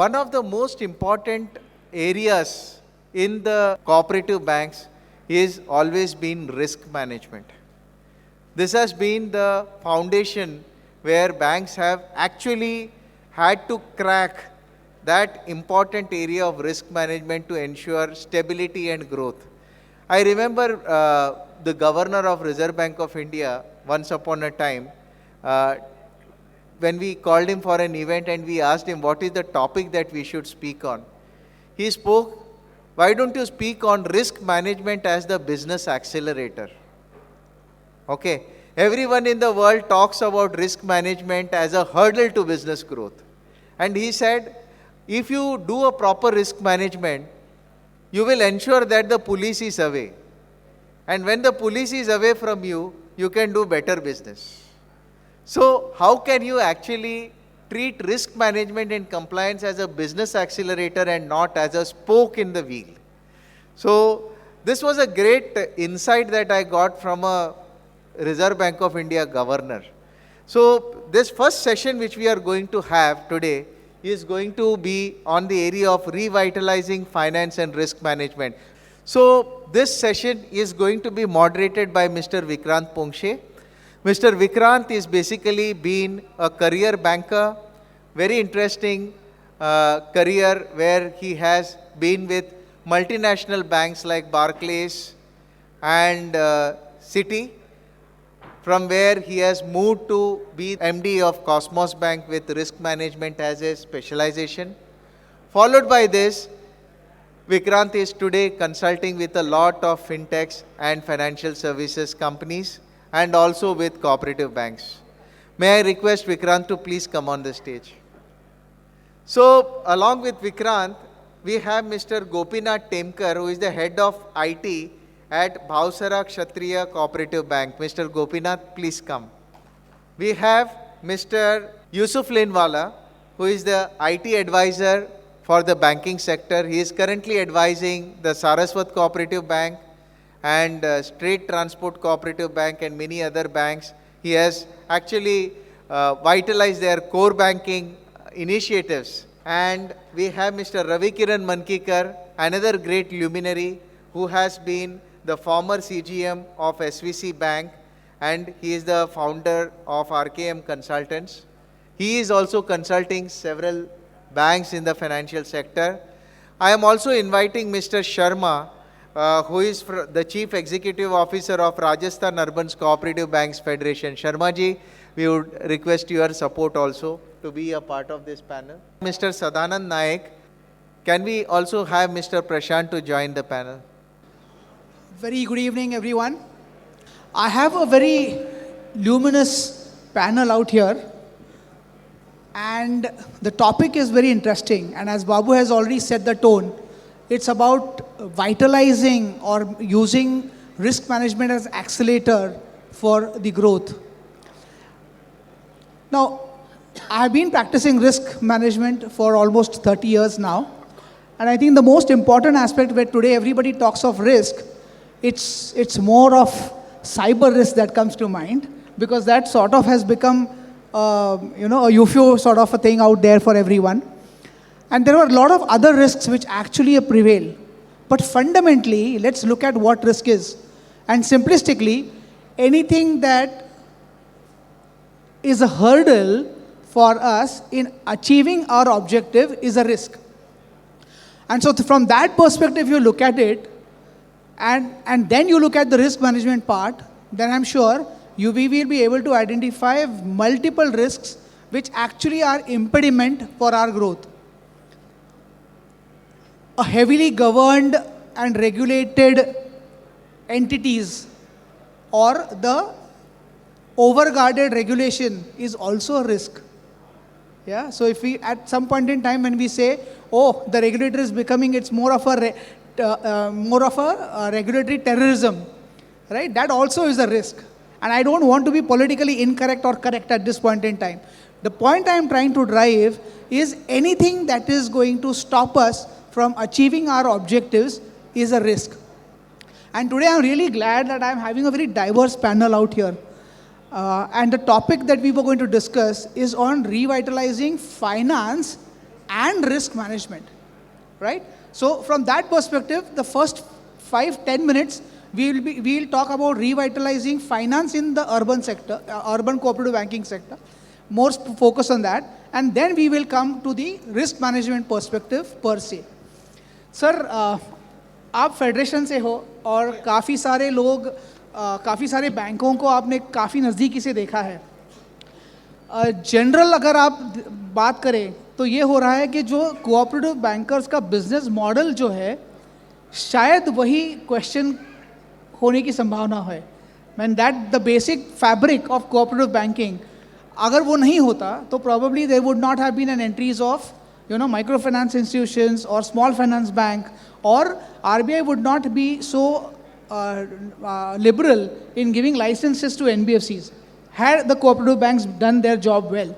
one of the most important areas in the cooperative banks is always been risk management. This has been the foundation where banks have actually had to crack that important area of risk management to ensure stability and growth. I remember the governor of Reserve Bank of India, once upon a time, when we called him for an event and we asked him what is the topic that we should speak on. He spoke, why don't you speak on risk management as the business accelerator? Okay, everyone in the world talks about risk management as a hurdle to business growth. And he said, if you do a proper risk management, you will ensure that the police is away. And when the police is away from you, you can do better business. So how can you actually treat risk management and compliance as a business accelerator and not as a spoke in the wheel? So this was a great insight that I got from a Reserve Bank of India governor. So this first session which we are going to have today is going to be on the area of revitalizing finance and risk management. So this session is going to be moderated by Mr. Vikrant Ponkshe. Mr. Vikrant is basically been a career banker, very interesting career where he has been with multinational banks like Barclays and Citi, from where he has moved to be MD of Cosmos Bank with risk management as a specialization. Followed by this, Vikrant is today consulting with a lot of fintechs and financial services companies and also with cooperative banks. May I request Vikrant to please come on the stage. So along with Vikrant, we have Mr. Gopinath Temkar, who is the head of IT at Bhavasara Kshatriya Cooperative Bank. Mr. Gopinath, please come. We have Mr. Yusuf Lanewala, who is the IT advisor for the banking sector. He is currently advising the Saraswat Cooperative Bank and Straight Transport Cooperative Bank and many other banks. He has actually vitalized their core banking initiatives. And we have Mr. Ravi Kiran Mankikar, another great luminary who has been the former CGM of SVC Bank, and he is the founder of RKM Consultants. He is also consulting several banks in the financial sector. I am also inviting Mr. Sharma, who is the Chief Executive Officer of Rajasthan Urban Cooperative Banks Federation. Sharma ji, we would request your support also to be a part of this panel. Mr. Sadanan Nyak, can we also have Mr. Prashant to join the panel? Very good evening, everyone. I have a very luminous panel out here, and the topic is very interesting. And as Babu has already set the tone, it's about vitalizing or using risk management as accelerator for the growth. Now, I have been practicing risk management for almost 30 years now, and I think the most important aspect where today everybody talks of risk, it's more of cyber risk that comes to mind, because that sort of has become a UFO sort of a thing out there for everyone. And there are a lot of other risks which actually prevail. But fundamentally, let's look at what risk is. And simplistically, anything that is a hurdle for us in achieving our objective is a risk. And so from that perspective, you look at it, and then you look at the risk management part, then I'm sure we will be able to identify multiple risks which actually are impediment for our growth. A heavily governed and regulated entities or the overguarded regulation is also a risk. Yeah, so if we at some point in time when we say, oh, the regulator is becoming, it's more of a regulatory terrorism, right? That also is a risk. And I don't want to be politically incorrect or correct at this point in time. The point I am trying to drive is anything that is going to stop us from achieving our objectives is a risk. And today I'm really glad that I'm having a very diverse panel out here. And the topic that we were going to discuss is on revitalizing finance and risk management, right? So from that perspective, the first 5-10 minutes, we'll talk about revitalizing finance in the urban sector, urban cooperative banking sector, more focus on that, and then we will come to the risk management perspective per se. Sir, आप federation से हो और काफ़ी सारे लोग, काफ़ी सारे बैंकों को आपने काफ़ी नज़दीकी से देखा है. जनरल अगर आप बात करें तो ये हो रहा है कि जो कोऑपरेटिव बैंकर्स का बिजनेस मॉडल जो है, शायद वही क्वेश्चन होने की संभावना है. Man that the basic fabric of cooperative banking, अगर वो नहीं होता तो probably there would not have been an entries of microfinance institutions or small finance bank, or RBI would not be so liberal in giving licenses to NBFCs had the cooperative banks done their job well.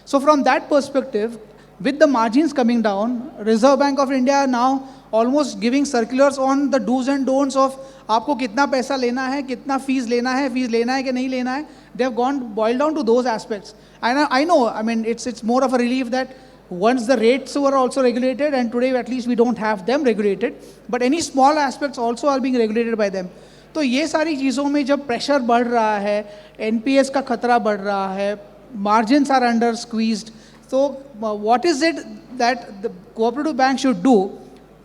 So from that perspective, with the margins coming down, Reserve Bank of India now almost giving circulars on the do's and don'ts of आपको कितना पैसा लेना है, कितना fees लेना है कि नहीं लेना है. They have gone boiled down to those aspects. And I know, I mean, it's more of a relief that once the rates were also regulated, and today at least we don't have them regulated, but any small aspects also are being regulated by them. तो ये सारी चीज़ों में जब pressure बढ़ रहा है, NPS का खतरा बढ़ रहा है, margins are under squeezed, so what is it that the cooperative bank should do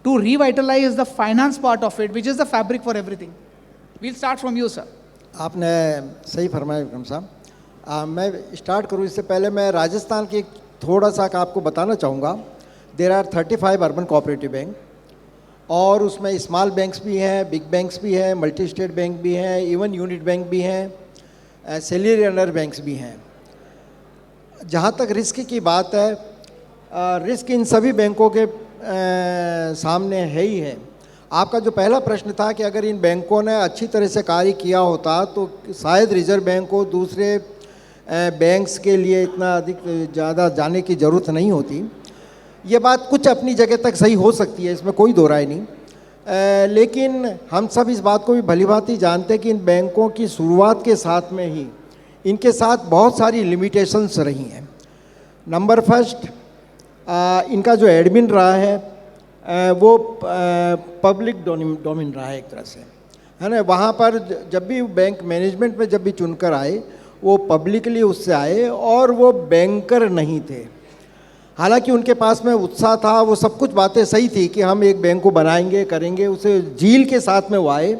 to revitalize the finance part of it, which is the fabric for everything? We'll start from you, sir. आपने सही फरमाया विक्रम साहब. मैं start करूँ इससे पहले मैं राजस्थान की थोड़ा सा आपको बताना चाहूँगा. There are 35 urban cooperative bank, और उसमें स्मॉल बैंक्स भी हैं, बिग बैंक्स भी हैं, मल्टी स्टेट बैंक भी हैं, इवन यूनिट बैंक भी हैं, सैलरी रनर बैंक्स भी हैं. जहाँ तक रिस्क की बात है, रिस्क इन सभी बैंकों के सामने है ही है. आपका जो पहला प्रश्न था कि अगर इन बैंकों ने अच्छी तरह से कार्य किया होता तो शायद रिजर्व बैंक को दूसरे बैंक्स के लिए इतना अधिक ज़्यादा जाने की ज़रूरत नहीं होती. ये बात कुछ अपनी जगह तक सही हो सकती है, इसमें कोई दो राय नहीं. लेकिन हम सब इस बात को भी भलीभांति जानते हैं कि इन बैंकों की शुरुआत के साथ में ही इनके साथ बहुत सारी लिमिटेशंस रही हैं. नंबर फर्स्ट, इनका जो एडमिन रहा है वो पब्लिक डोमेन रहा है एक तरह से, है ना. वहाँ पर जब भी बैंक मैनेजमेंट में जब भी चुनकर आए वो पब्लिकली उससे आए और वो बैंकर नहीं थे. हालांकि उनके पास में उत्साह था, वो सब कुछ बातें सही थी कि हम एक बैंक को बनाएंगे करेंगे, उसे झील के साथ में वो आए.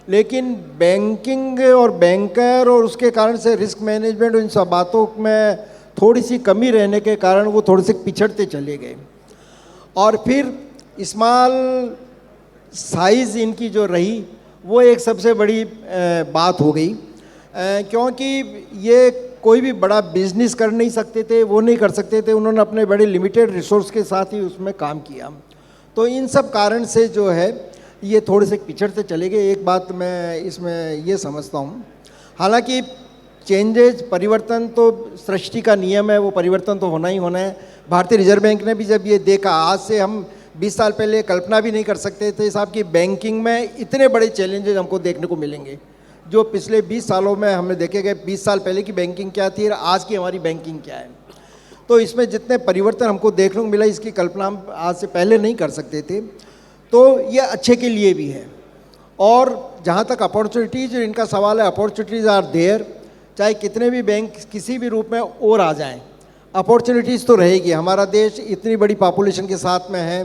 लेकिन बैंकिंग और बैंकर और उसके कारण से रिस्क मैनेजमेंट इन सब बातों में थोड़ी सी कमी रहने के कारण वो थोड़े से पिछड़ते चले गए. और फिर स्मॉल साइज़ इनकी जो रही वो एक सबसे बड़ी बात हो गई, क्योंकि ये कोई भी बड़ा बिजनेस कर नहीं सकते थे, वो नहीं कर सकते थे. उन्होंने अपने बड़े लिमिटेड रिसोर्स के साथ ही उसमें काम किया. तो इन सब कारण से जो है ये थोड़े से पिछड़ते चले गए. एक बात मैं इसमें ये समझता हूँ, हालांकि चेंजेज परिवर्तन तो सृष्टि का नियम है, वो परिवर्तन तो होना ही होना है. भारतीय रिजर्व बैंक ने भी जब ये देखा, आज से हम 20 साल पहले कल्पना भी नहीं कर सकते थे साहब कि बैंकिंग में इतने बड़े चैलेंजेस हमको देखने को मिलेंगे जो पिछले 20 सालों में हमने देखे गए. 20 साल पहले की बैंकिंग क्या थी और आज की हमारी बैंकिंग क्या है. तो इसमें जितने परिवर्तन हमको देखने को मिला, इसकी कल्पना हम आज से पहले नहीं कर सकते थे. तो ये अच्छे के लिए भी है. और जहाँ तक अपॉर्चुनिटीज़ इनका सवाल है, अपॉर्चुनिटीज़ आर देयर. चाहे कितने भी बैंक किसी भी रूप में और आ जाएं, अपॉर्चुनिटीज़ तो रहेगी. हमारा देश इतनी बड़ी पॉपुलेशन के साथ में है.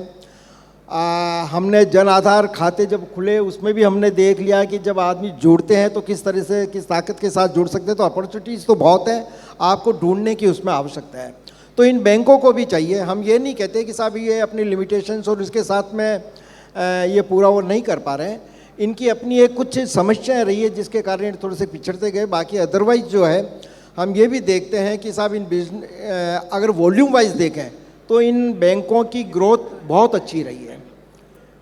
हमने जन आधार खाते जब खुले उसमें भी हमने देख लिया कि जब आदमी जुड़ते हैं तो किस तरह से किस ताकत के साथ जुड़ सकते हैं. तो अपॉर्चुनिटीज़ तो बहुत है, आपको ढूंढने की उसमें आवश्यकता है. तो इन बैंकों को भी चाहिए. हम ये नहीं कहते कि साहब ये अपनी लिमिटेशंस और इसके साथ में ये पूरा वो नहीं कर पा रहे हैं. इनकी अपनी एक कुछ समस्याएं रही है जिसके कारण थोड़े से पिछड़ते गए. बाकी अदरवाइज जो है हम ये भी देखते हैं कि साहब इन बिजनेस अगर वॉल्यूम वाइज देखें तो इन बैंकों की ग्रोथ बहुत अच्छी रही है.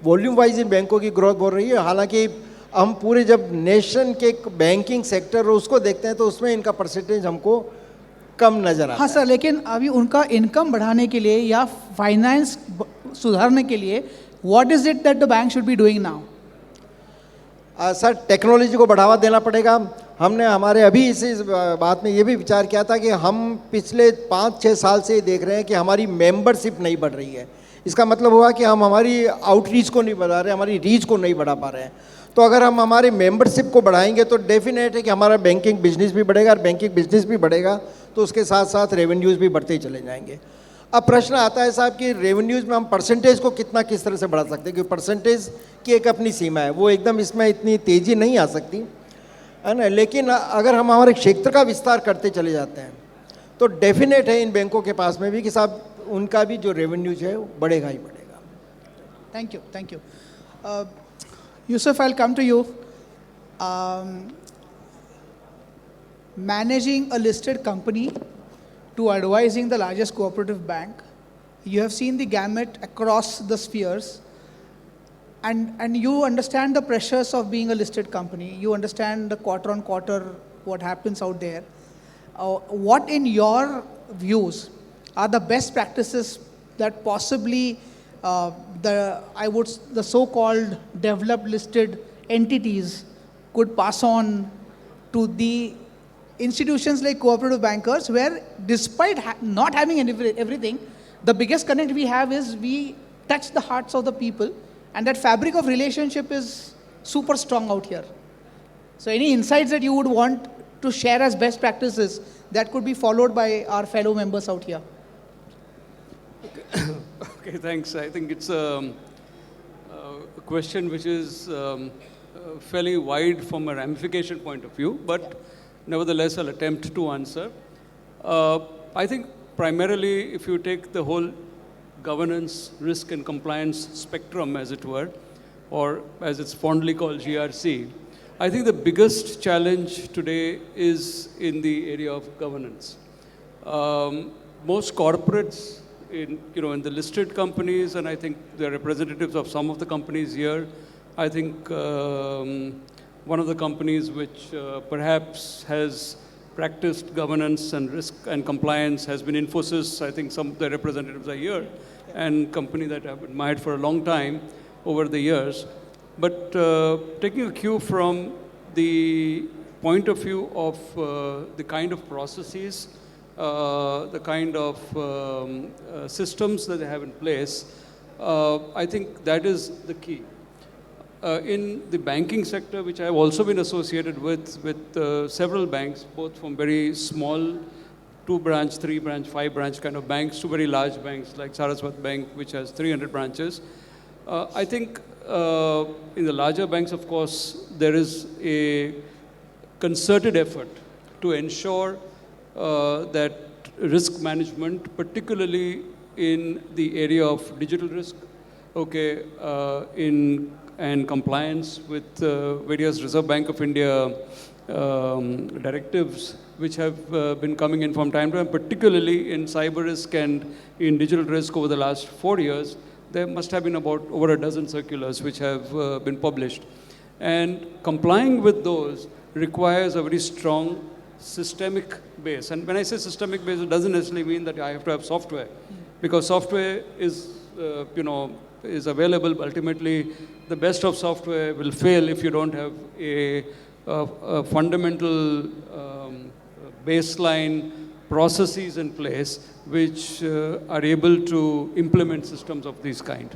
वॉल्यूम वाइज इन बैंकों की ग्रोथ बहुत रही है. हालांकि हम पूरे जब नेशन के बैंकिंग सेक्टर उसको देखते हैं तो उसमें इनका परसेंटेज हमको कम नज़र आता है. हाँ सर, लेकिन अभी उनका इनकम बढ़ाने के लिए या फाइनेंस सुधारने के लिए what is it that the bank should be doing now? Sir, technology को बढ़ावा देना पड़ेगा. हमने हमारे अभी इस बात में ये भी विचार किया था कि हम पिछले 5-6 साल से देख रहे हैं कि हमारी मेंबरशिप नहीं बढ़ रही है। इसका मतलब हुआ कि हम हमारी आउटरीच को नहीं बढ़ा रहे, हमारी रीच को नहीं बढ़ा पा रहे हैं। तो अगर हम हमारे मेंबरशिप को बढ़ाएंगे तो डेफिनेट है कि हमारा बैंकिंग बिजनेस भी बढ़ेगा, और बैंकिंग बिजनेस भी बढ़ेगा तो उसके साथ साथ रेवेन्यूज़ भी बढ़ते ही चले जाएंगे। अब प्रश्न आता है साहब कि रेवेन्यूज़ में हम परसेंटेज को किस तरह से बढ़ा सकते हैं, क्योंकि परसेंटेज की एक अपनी सीमा है, वो एकदम इसमें इतनी तेज़ी नहीं आ सकती है ना। लेकिन अगर हम हमारे क्षेत्र का विस्तार करते चले जाते हैं तो डेफिनेट है इन बैंकों के पास में भी कि साहब उनका भी जो रेवेन्यूज है वो बढ़ेगा ही बढ़ेगा। Thank you, thank you. Yusuf, I'll come to you. Managing a listed company to advising the largest cooperative bank, you have seen the gamut across the spheres, and you understand the pressures of being a listed company. You understand the quarter on quarter what happens out there. What in your views are the best practices that possibly the so-called developed listed entities could pass on to the institutions like cooperative bankers, where despite not having everything, the biggest connect we have is we touch the hearts of the people, and that fabric of relationship is super strong out here. So any insights that you would want to share as best practices that could be followed by our fellow members out here? Okay, thanks. I think it's a question which is fairly wide from a ramification point of view, but nevertheless I'll attempt to answer. I think primarily if you take the whole governance, risk and compliance spectrum, as it were, or as it's fondly called GRC, I think the biggest challenge today is in the area of governance. Most corporates in the listed companies, and I think the representatives of some of the companies here, I think one of the companies which perhaps has practiced governance and risk and compliance has been Infosys. I think some of the representatives are here, and company that I've admired for a long time over the years. But taking a cue from the point of view of the kind of processes, the kind of systems that they have in place, I think that is the key. In the banking sector, which I have also been associated with several banks, both from very small 2-branch, 3-branch, 5-branch kind of banks to very large banks like Saraswat Bank, which has 300 branches. I think in the larger banks, of course, there is a concerted effort to ensure that risk management, particularly in the area of digital risk, and compliance with various Reserve Bank of India directives which have been coming in from time to time, particularly in cyber risk and in digital risk over the last 4 years. There must have been about over a dozen circulars which have been published. And complying with those requires a very strong systemic base. And when I say systemic base, it doesn't necessarily mean that I have to have software, because software is, is available. But ultimately, the best of software will fail if you don't have a fundamental baseline processes in place which are able to implement systems of this kind.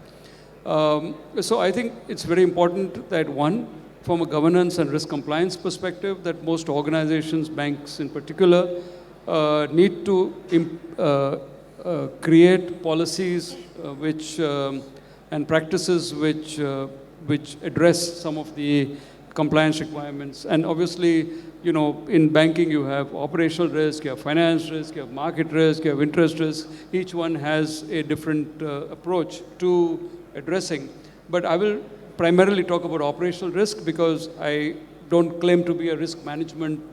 So I think it's very important that one, from a governance and risk compliance perspective, that most organizations, banks in particular, need to create policies which and practices which address some of the compliance requirements. And obviously, in banking you have operational risk, you have finance risk, you have market risk, you have interest risk. Each one has a different approach to addressing. But I will primarily talk about operational risk because I don't claim to be a risk management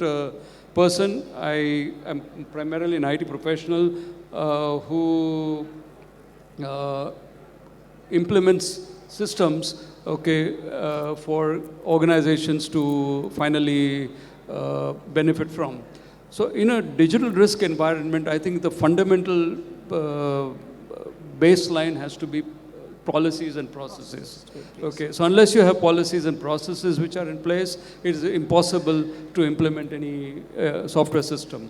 person. I am primarily an IT professional who implements systems for organizations to finally benefit from. So in a digital risk environment, I think the fundamental baseline has to be policies and processes. Okay, so unless you have policies and processes which are in place, it is impossible to implement any software system.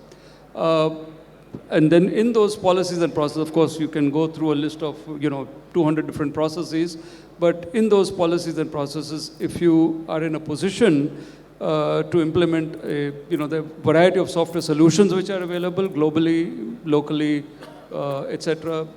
And then in those policies and processes, of course, you can go through a list of 200 different processes. But in those policies and processes, if you are in a position to implement the variety of software solutions which are available globally, locally, etc.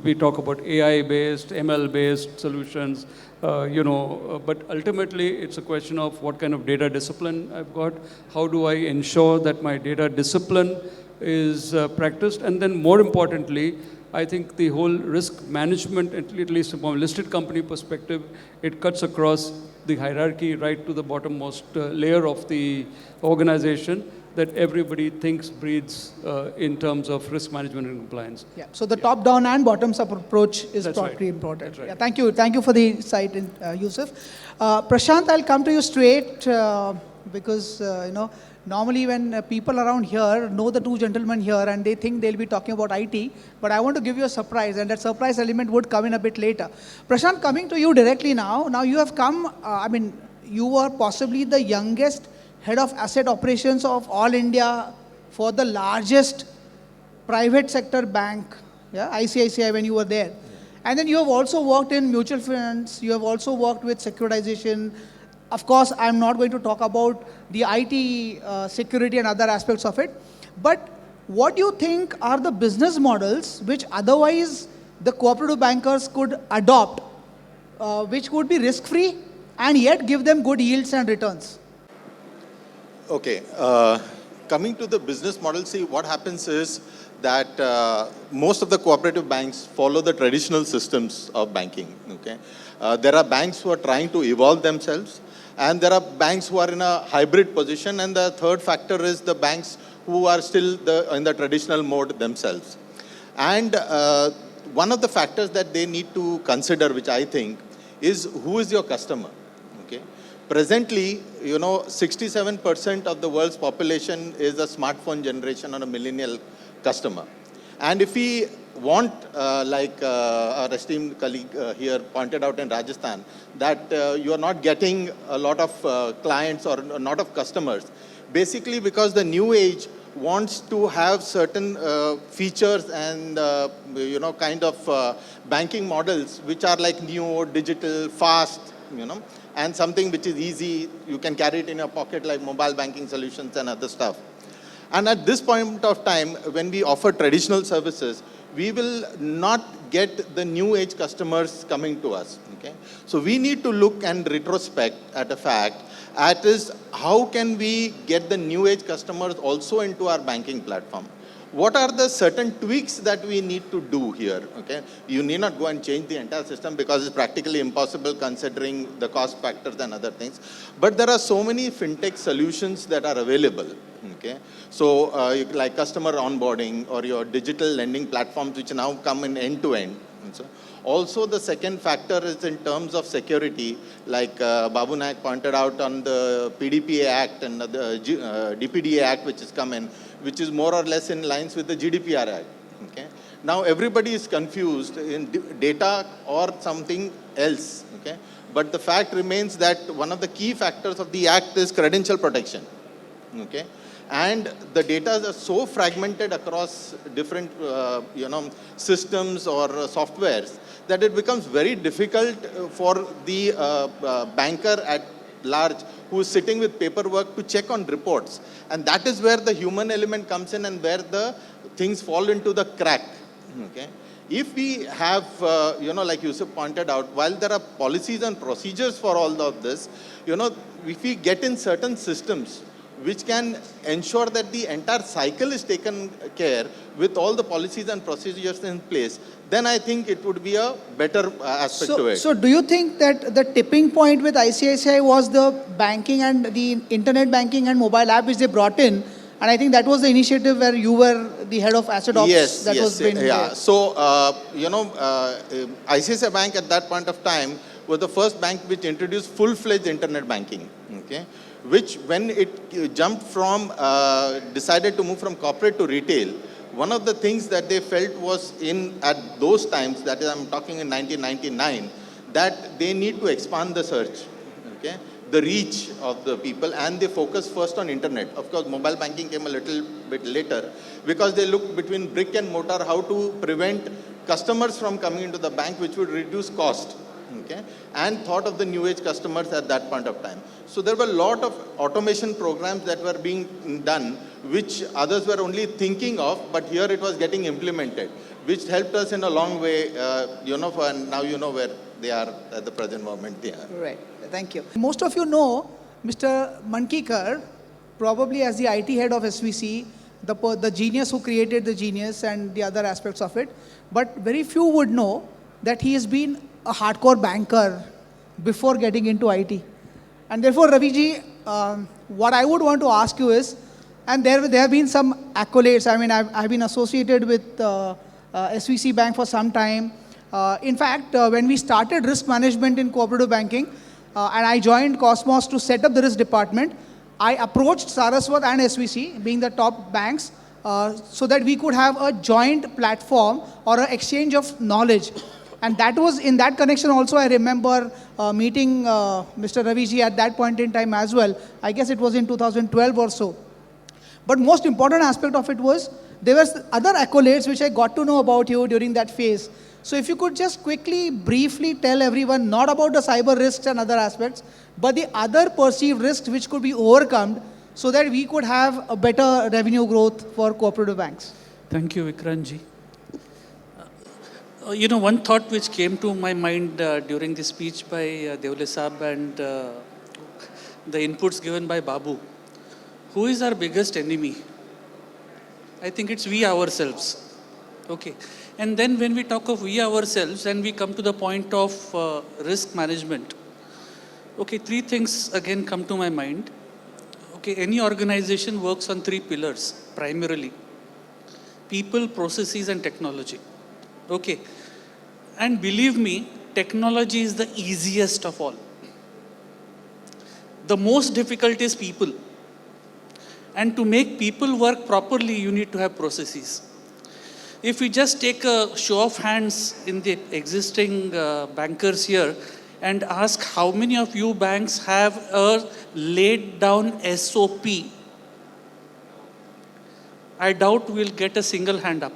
We talk about AI-based, ML-based solutions, but ultimately it's a question of what kind of data discipline I've got. How do I ensure that my data discipline is practiced? And then more importantly, I think the whole risk management, at least from a listed company perspective, it cuts across the hierarchy right to the bottommost layer of the organization, that everybody thinks, breathes in terms of risk management and compliance. Yeah. So the top-down and bottoms-up approach is That's pretty right. important. That's right. Yeah, thank you. Thank you for the insight, Yusuf. Prashant, I'll come to you straight because normally when people around here know the two gentlemen here and they think they'll be talking about IT, but I want to give you a surprise, and that surprise element would come in a bit later. Prashant, coming to you directly now. Now you have come. You are possibly the youngest head of asset operations of all India for the largest private sector bank, ICICI, when you were there. And then you have also worked in mutual funds, you have also worked with securitization. Of course, I'm not going to talk about the IT security and other aspects of it. But what do you think are the business models which otherwise the cooperative bankers could adopt, which would be risk-free and yet give them good yields and returns? Okay, coming to the business model, see what happens is that most of the cooperative banks follow the traditional systems of banking. Okay, there are banks who are trying to evolve themselves, and there are banks who are in a hybrid position, and the third factor is the banks who are still in the traditional mode themselves. And one of the factors that they need to consider, which I think, is who is your customer. Okay. Presently, 67% of the world's population is a smartphone generation or a millennial customer. And if we want, like our esteemed colleague here pointed out in Rajasthan, that you are not getting a lot of clients or a lot of customers, basically because the new age wants to have certain features and, kind of banking models which are like new, digital, fast, and something which is easy, you can carry it in your pocket like mobile banking solutions and other stuff. And at this point of time, when we offer traditional services, we will not get the new age customers coming to us. Okay? So we need to look and retrospect at a fact, that is, how can we get the new age customers also into our banking platform? What are the certain tweaks that we need to do here? Okay, you need not go and change the entire system because it's practically impossible considering the cost factors and other things. But there are so many fintech solutions that are available. Okay, so like customer onboarding or your digital lending platforms, which now come in end-to-end. So also the second factor is in terms of security, like Babu Nyak pointed out on the PDPA Act and the DPDA Act, which has come in, which is more or less in lines with the GDPR Act. Okay? Now everybody is confused in data or something else. Okay? But the fact remains that one of the key factors of the Act is credential protection. Okay? And the data are so fragmented across different systems or softwares that it becomes very difficult for the banker at large who is sitting with paperwork to check on reports. And that is where the human element comes in and where the things fall into the crack. Okay? If we have, like Yusuf pointed out, while there are policies and procedures for all of this, if we get in certain systems which can ensure that the entire cycle is taken care with all the policies and procedures in place, then I think it would be a better aspect to it. So do you think that the tipping point with ICICI was the banking and the internet banking and mobile app which they brought in? And I think that was the initiative where you were the head of asset ops. Yes, that was been yeah. there. So, ICICI Bank at that point of time was the first bank which introduced full-fledged internet banking. Okay? Which when it jumped from, decided to move from corporate to retail, one of the things that they felt was at those times, that is, I'm talking in 1999, that they need to expand the search, okay, the reach of the people, and they focus first on internet. Of course, mobile banking came a little bit later, because they looked between brick and mortar, how to prevent customers from coming into the bank, which would reduce cost, okay, and thought of the new age customers at that point of time. So there were a lot of automation programs that were being done, which others were only thinking of, but here it was getting implemented, which helped us in a long way, and now you know where they are at the present moment. Yeah. Right. Thank you. Most of you know Mr. Mankikar, probably as the IT head of SVC, the genius who created the genius and the other aspects of it. But very few would know that he has been a hardcore banker before getting into IT. And therefore, Raviji, what I would want to ask you is, and there have been some accolades. I mean, I've been associated with SVC Bank for some time. In fact, when we started risk management in cooperative banking, and I joined Cosmos to set up the risk department, I approached Saraswat and SVC, being the top banks, so that we could have a joint platform or an exchange of knowledge. And that was, in that connection also, I remember meeting Mr. Raviji at that point in time as well. I guess it was in 2012 or so. But most important aspect of it was, there were other accolades which I got to know about you during that phase. So if you could just quickly, briefly tell everyone, not about the cyber risks and other aspects, but the other perceived risks which could be overcome so that we could have a better revenue growth for cooperative banks. Thank you, Vikrantji. One thought which came to my mind during the speech by Devle Saab and the inputs given by Babu. Who is our biggest enemy? I think it's we ourselves. Okay. And then when we talk of we ourselves and we come to the point of risk management, okay, three things again come to my mind. Okay, any organization works on three pillars primarily: people, processes, and technology. Okay, and believe me, technology is the easiest of all. The most difficult is people. And to make people work properly, you need to have processes. If we just take a show of hands in the existing bankers here and ask how many of you banks have a laid down SOP, I doubt we'll get a single hand up.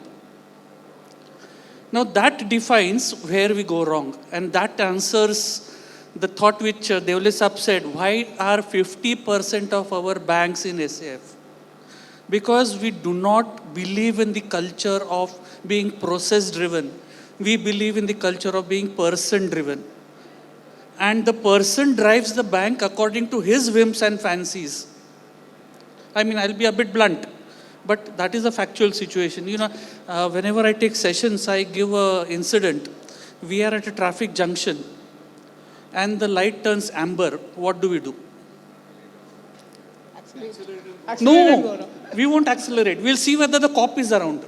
Now that defines where we go wrong, and that answers the thought which Devle Saab said, why are 50% of our banks in SAF? Because we do not believe in the culture of being process driven. We believe in the culture of being person driven. And the person drives the bank according to his whims and fancies. I mean, I'll be a bit blunt, but that is a factual situation. Whenever I take sessions, I give an incident. We are at a traffic junction and the light turns amber. What do we do? No, we won't accelerate. We'll see whether the cop is around.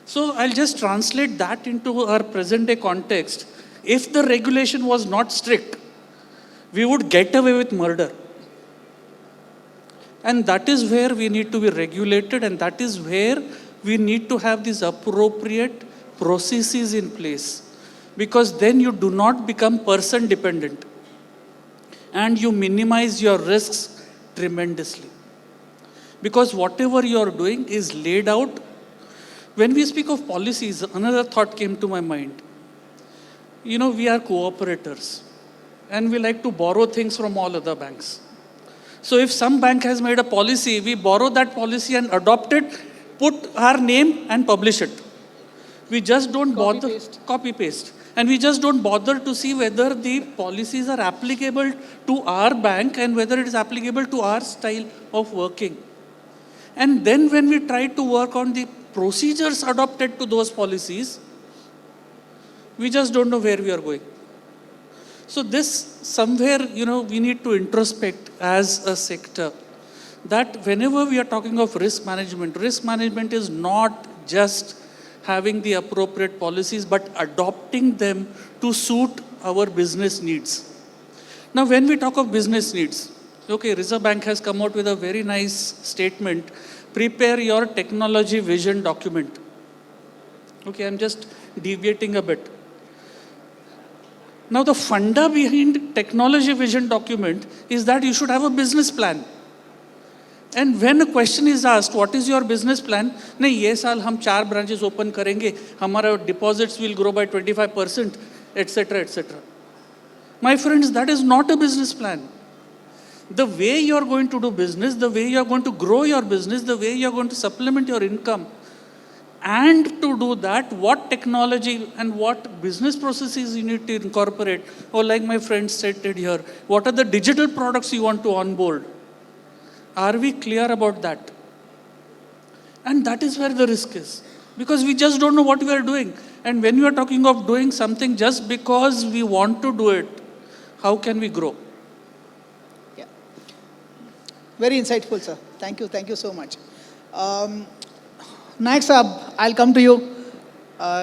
So I'll just translate that into our present day context. If the regulation was not strict, we would get away with murder. And that is where we need to be regulated, and that is where we need to have these appropriate processes in place. Because then you do not become person dependent and you minimize your risks tremendously. Because whatever you are doing is laid out. When we speak of policies, another thought came to my mind. We are cooperators and we like to borrow things from all other banks. So if some bank has made a policy, we borrow that policy and adopt it, put our name and publish it. We just don't bother, copy paste. And we just don't bother to see whether the policies are applicable to our bank and whether it is applicable to our style of working. And then when we try to work on the procedures adopted to those policies, we just don't know where we are going. So this somewhere, we need to introspect as a sector that whenever we are talking of risk management is not just having the appropriate policies, but adopting them to suit our business needs. Now, when we talk of business needs, okay, Reserve Bank has come out with a very nice statement prepare your technology vision document. Okay, I'm just deviating a bit. Now the funda behind technology vision document is that you should have a business plan. And when a question is asked, what is your business plan? नहीं, ये साल हम 4 branches open करेंगे, हमारा deposits will grow by 25%, etc., etc. My friends, that is not a business plan. The way you are going to do business, the way you are going to grow your business, the way you are going to supplement your income, and to do that, what technology and what business processes you need to incorporate, or like my friend stated here, what are the digital products you want to onboard? Are we clear about that? And that is where the risk is. Because we just don't know what we are doing. And when we are talking of doing something just because we want to do it, how can we grow? Yeah. Very insightful, sir. Thank you so much. Nyak Saab, I'll come to you.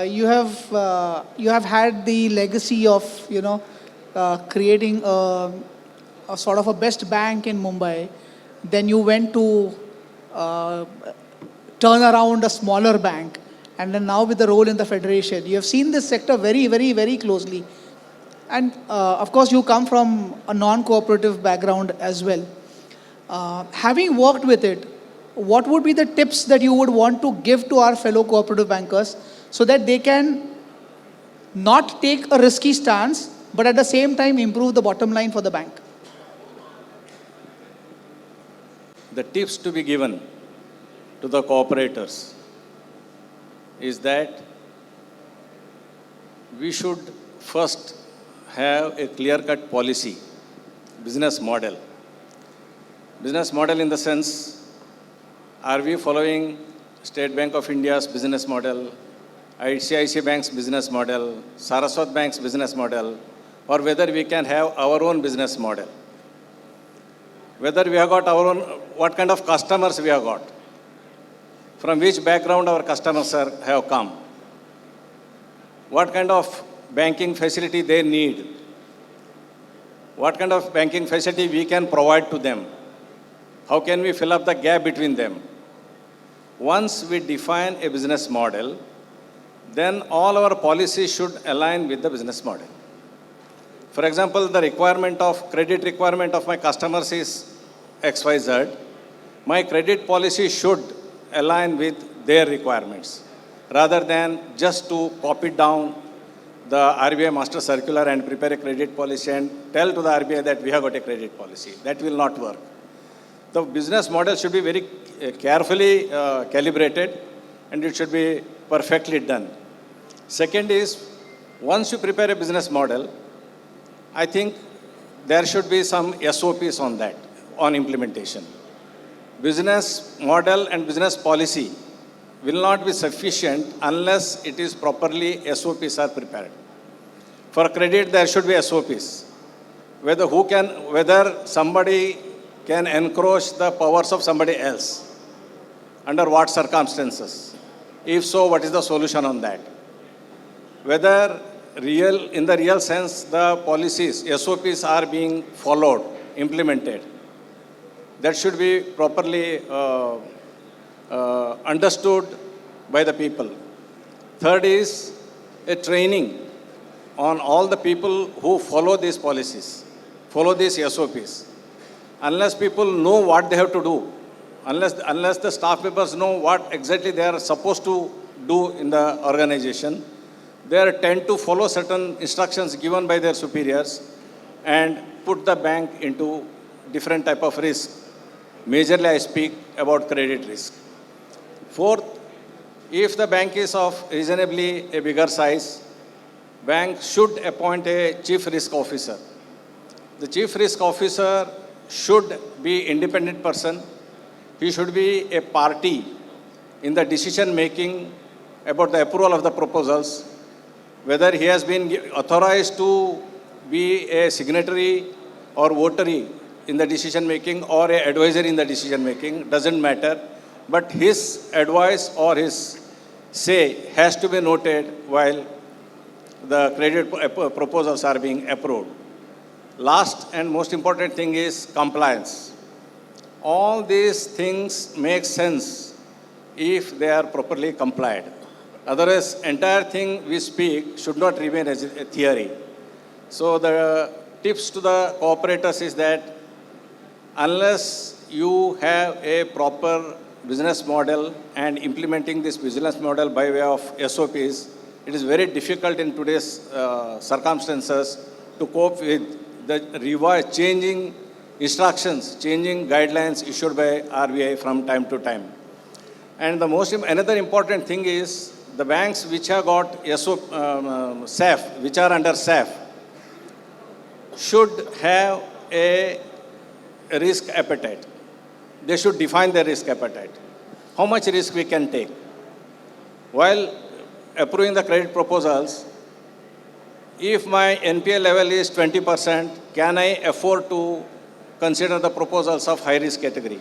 You have had the legacy of, creating a sort of a best bank in Mumbai. Then you went to turn around a smaller bank, and then now with the role in the federation, you have seen this sector very, very, very closely. And of course, you come from a non-cooperative background as well. Having worked with it, what would be the tips that you would want to give to our fellow cooperative bankers so that they can not take a risky stance, but at the same time improve the bottom line for the bank? The tips to be given to the cooperators is that we should first have a clear-cut policy, business model. Business model in the sense, are we following State Bank of India's business model, ICICI Bank's business model, Saraswat Bank's business model, or whether we can have our own business model? Whether we have got our own, what kind of customers we have got, from which background our customers have come, what kind of banking facility they need, what kind of banking facility we can provide to them, how can we fill up the gap between them. Once we define a business model, then all our policies should align with the business model. For example, the credit requirement of my customers is XYZ. My credit policy should align with their requirements, rather than just to copy down the RBI master circular and prepare a credit policy and tell to the RBI that we have got a credit policy. That will not work. The business model should be very carefully calibrated, and it should be perfectly done. Second is, once you prepare a business model, I think there should be some SOPs on that, on implementation. Business model and business policy will not be sufficient unless it is properly SOPs are prepared. For credit, there should be SOPs. Whether somebody can encroach the powers of somebody else, under what circumstances? If so, what is the solution on that? Whether in the real sense, the policies, SOPs are being followed, implemented. That should be properly understood by the people. Third is a training on all the people who follow these policies, follow these SOPs. Unless people know what they have to do, unless the staff members know what exactly they are supposed to do in the organization, they tend to follow certain instructions given by their superiors and put the bank into different type of risk. Majorly, I speak about credit risk. Fourth, if the bank is of reasonably a bigger size, bank should appoint a chief risk officer. The chief risk officer should be independent person. He should be a party in the decision making about the approval of the proposals, whether he has been authorized to be a signatory or votary in the decision making or an advisor in the decision making, doesn't matter. But his advice or his say has to be noted while the credit proposals are being approved. Last and most important thing is compliance. All these things make sense if they are properly complied. Otherwise, entire thing we speak should not remain as a theory. So the tips to the cooperators is that unless you have a proper business model and implementing this business model by way of SOPs, it is very difficult in today's circumstances to cope with the changing instructions, changing guidelines issued by RBI from time to time. And another important thing is the banks which have got SAF, which are under SAF, should have a risk appetite. They should define their risk appetite. How much risk we can take? While approving the credit proposals, if my NPA level is 20%, can I afford to consider the proposals of high risk category?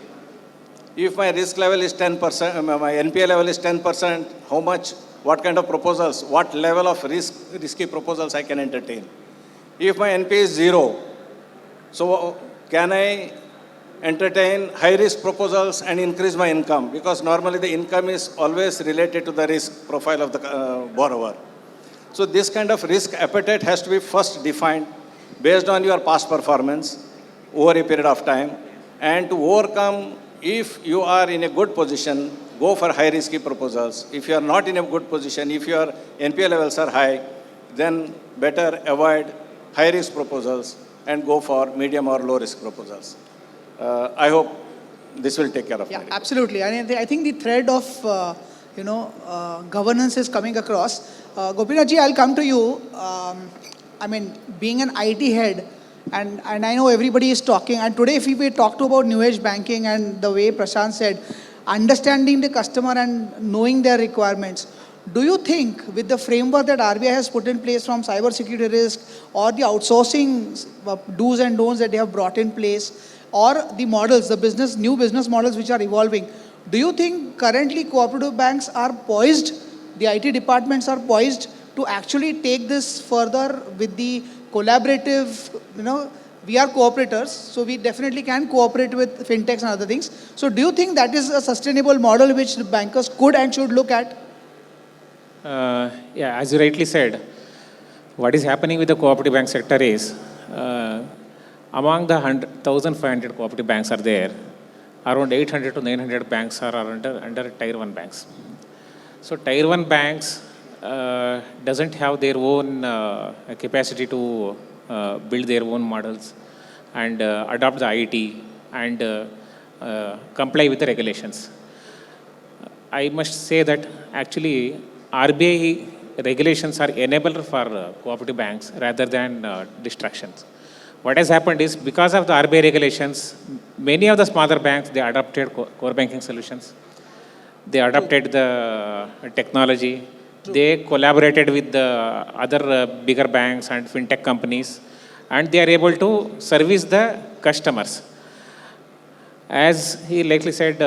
If my risk level is 10%, my NPA level is 10%, how much, what kind of proposals, what level of risky proposals I can entertain? If my NPA is 0, so can I entertain high-risk proposals and increase my income? Because normally the income is always related to the risk profile of the borrower. So this kind of risk appetite has to be first defined based on your past performance over a period of time. And to overcome, if you are in a good position, go for high-risky proposals. If you are not in a good position, if your NPA levels are high, then better avoid high-risk proposals and go for medium or low-risk proposals. I hope this will take care of it. Yeah, absolutely. And I think the thread of, governance is coming across. Gopinath ji, I'll come to you. I mean, being an IT head, and I know everybody is talking, and today if we talked about new age banking and the way Prashant said, understanding the customer and knowing their requirements, do you think with the framework that RBI has put in place from cyber security risk or the outsourcing do's and don'ts that they have brought in place, or the models, the new business models which are evolving, do you think currently cooperative banks are poised, the IT departments are poised to actually take this further with the collaborative, we are cooperators, so we definitely can cooperate with fintechs and other things. So do you think that is a sustainable model which the bankers could and should look at? Yeah, as you rightly said, what is happening with the cooperative bank sector is, among the 1,500 cooperative banks are there, around 800 to 900 banks are under Tier 1 banks. So Tier 1 banks doesn't have their own capacity to build their own models and adopt the IT and comply with the regulations. I must say that actually RBI regulations are enabler for cooperative banks rather than distractions. What has happened is, because of the RBI regulations, many of the smaller banks, they adopted core banking solutions. They adopted the technology. They collaborated with the other bigger banks and fintech companies, and they are able to service the customers. As he likely said,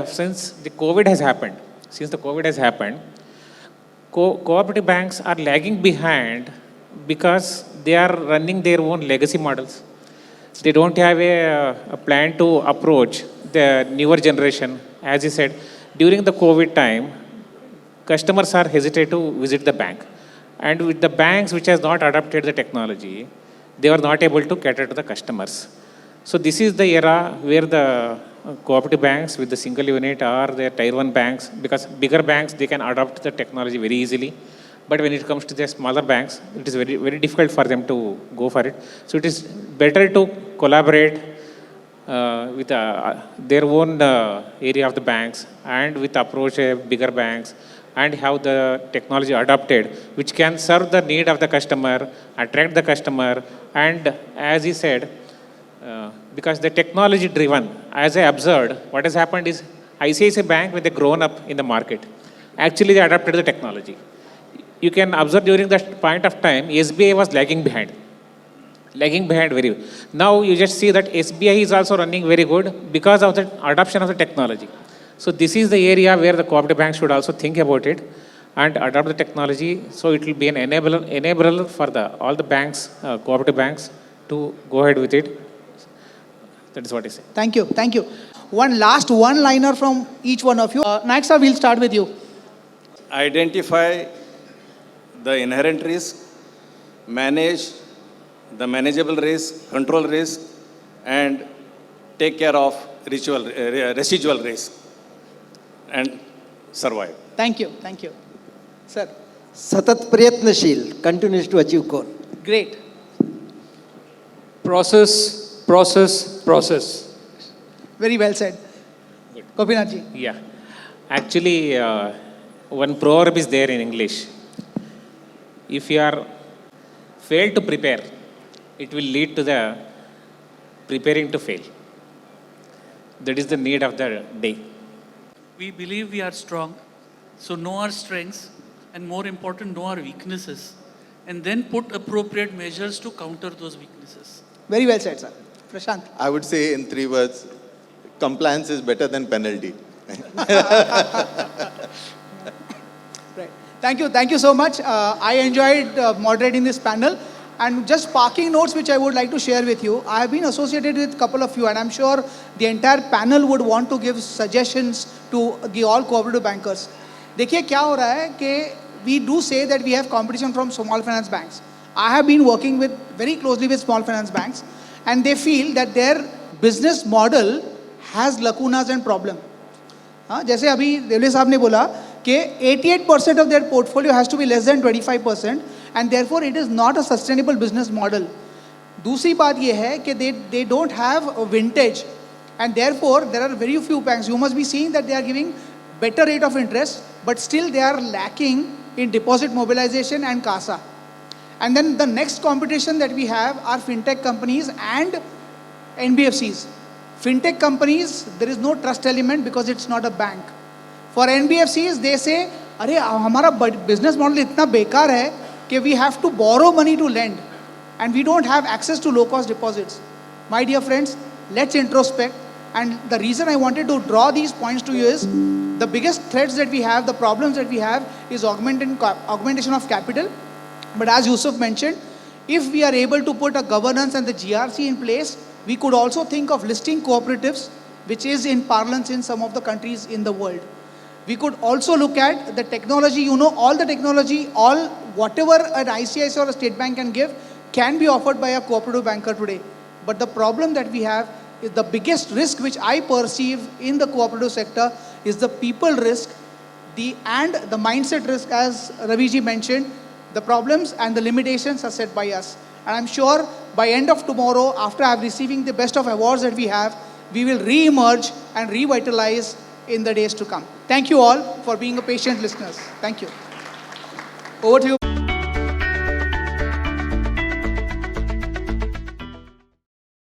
since the COVID has happened, cooperative banks are lagging behind because they are running their own legacy models. They don't have a plan to approach the newer generation. As he said, during the COVID time, customers are hesitant to visit the bank. And with the banks which has not adopted the technology, they were not able to cater to the customers. So this is the era where the cooperative banks with the single unit or the Tier 1 banks, because bigger banks, they can adopt the technology very easily. But when it comes to the smaller banks, it is very, very difficult for them to go for it. So it is better to collaborate with their own area of the banks and with approach bigger banks and have the technology adopted, which can serve the need of the customer, attract the customer, and as he said, because the technology driven, as I observed, what has happened is ICICI Bank, when they grown up in the market, actually they adopted the technology. You can observe during that point of time, SBI was lagging behind very well. Now you just see that SBI is also running very good because of the adoption of the technology. So this is the area where the cooperative banks should also think about it and adopt the technology. So it will be an enabler for all the banks, cooperative banks, to go ahead with it. That is what I say. Thank you. Thank you. One last one-liner from each one of you. Nyak sir, we'll start with you. Identify the inherent risk, manage the manageable risk, control risk, and take care of residual risk, and survive. Thank you. Thank you. Sir, सतत प्रयत्नशील, continues to achieve goal. great. Process, process, process. Very well said. Gopinath ji. Yeah. Actually, one proverb is there in English. If you are failed to prepare, it will lead to the preparing to fail. That is the need of the day. We believe we are strong, so know our strengths, and more important, know our weaknesses, and then put appropriate measures to counter those weaknesses. Very well said, sir. Prashant. I would say in 3 words, compliance is better than penalty. Right. Thank you so much. I enjoyed moderating this panel. And just parking notes which I would like to share with you. I have been associated with a couple of you, and I'm sure the entire panel would want to give suggestions to the all cooperative bankers. देखिए क्या हो रहा है कि we do say that we have competition from small finance banks. I have been working very closely with small finance banks, and they feel that their business model has lacunas and problem. हाँ, जैसे अभी railway साहब ने बोला कि 88% of their portfolio has to be less than 25%, and therefore it is not a sustainable business model. दूसरी बात ये है कि they don't have a vintage, and therefore there are very few banks. You must be seeing that they are giving better rate of interest, but still they are lacking in deposit mobilization and CASA. And then the next competition that we have are fintech companies and NBFCs. Fintech companies, there is no trust element because it's not a bank. For NBFCs, they say, अरे हमारा business model इतना बेकार है कि we have to borrow money to lend, and we don't have access to low-cost deposits. My dear friends, let's introspect. And the reason I wanted to draw these points to you is the biggest threats that we have, the problems that we have, is augmentation of capital. But as Yusuf mentioned, if we are able to put a governance and the GRC in place, we could also think of listing cooperatives, which is in parlance in some of the countries in the world. We could also look at the technology, all the technology, whatever an ICICI or a state bank can give, can be offered by a cooperative banker today. But the problem that we have is the biggest risk which I perceive in the cooperative sector is the people risk, and the mindset risk, as Ravi ji mentioned. The problems and the limitations are set by us. And I'm sure by end of tomorrow, after receiving the best of awards that we have, we will re-emerge and revitalize in the days to come. Thank you all for being a patient listeners. Thank you. Over to you.